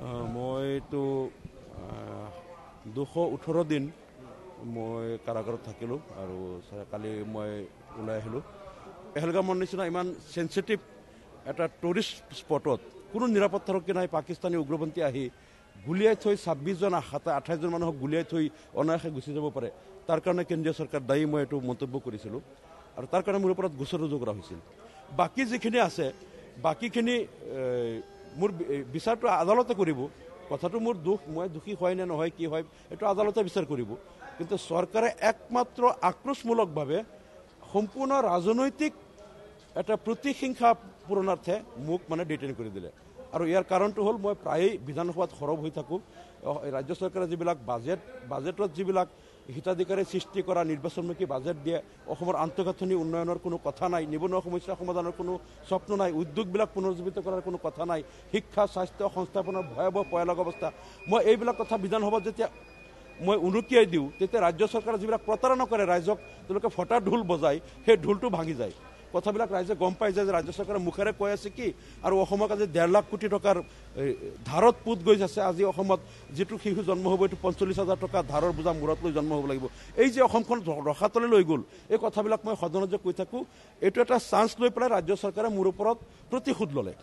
মইতো 218 দিন মই কাৰাগাৰত থাকিলোঁ আৰু কালি মই ওলাই আহিলোঁ। পেহেলগামৰ নিচিনা ইমান সেনচিটিভ এটা টুৰিষ্ট স্পটত কোনো নিৰাপত্তাৰক্ষী নাই। পাকিস্তানী উগ্ৰপন্থী আহি গুলিয়াই থৈ 26 জন 28 জন মানুহক গুলিয়াই থৈ অনায়াসে গুচি যাব পাৰে। তাৰ কাৰণে কেন্দ্ৰীয় চৰকাৰ দায়ী, মই এইটো মন্তব্য কৰিছিলোঁ আৰু তাৰ কাৰণে মোৰ ওপৰত গোচৰ ৰুজু কৰা হৈছিল। বাকী যিখিনি আছে বাকীখিনি মোৰ বিচাৰটো আদালতে কৰিব। কথাটো মোৰ দুখ, মই দোষী হয় নে নহয় কি হয় এইটো আদালতে বিচাৰ কৰিব। কিন্তু চৰকাৰে একমাত্ৰ আক্ৰোশমূলকভাৱে সম্পূৰ্ণ ৰাজনৈতিক এটা প্ৰতিহিংসা পূৰণাৰ্থে মোক ডিটেইন কৰি দিলে। আৰু ইয়াৰ কাৰণটো হ'ল মই প্ৰায়েই বিধানসভাত সৰব হৈ থাকোঁ। ৰাজ্য চৰকাৰে যিবিলাক বাজেটত যিবিলাক হিতাধিকাৰী সৃষ্টি কৰা নিৰ্বাচনমুখী বাজেট দিয়ে, অসমৰ আন্তঃগাঁথনি উন্নয়নৰ কোনো কথা নাই, নিবনুৱা সমস্যা সমাধানৰ কোনো স্বপ্ন নাই, উদ্যোগবিলাক পুনৰুজ্জীৱিত কৰাৰ কোনো কথা নাই, শিক্ষা স্বাস্থ্য সংস্থাপনৰ ভয়াৱহ ভয়ানক অৱস্থা। মই এইবিলাক কথা বিধানসভাত যেতিয়া মই উনুকিয়াই দিওঁ তেতিয়া ৰাজ্য চৰকাৰে যিবিলাক প্ৰতাৰণা কৰে ৰাইজক, তেওঁলোকে ফটাৰ ঢোল বজায়, সেই ঢোলটো ভাঙি যায়। কথাবিলাক ৰাইজে গম পাই যায় যে ৰাজ্য চৰকাৰে মুখেৰে কৈ আছে কি, আৰু অসমক আজি 1.5 লাখ কোটি টকাৰ ধাৰত পুত গৈ আছে। আজি অসমত যিটো শিশু জন্ম হ'ব এইটো 45,000 টকা ধাৰৰ বোজা মূৰত লৈ জন্ম হ'ব লাগিব। এই যে অসমখন ৰসাতলে লৈ গ'ল, এই কথাবিলাক মই সদনত যে কৈ থাকোঁ, এইটো এটা চান্স লৈ পেলাই ৰাজ্য চৰকাৰে মোৰ ওপৰত প্ৰতিশোধ ল'লে।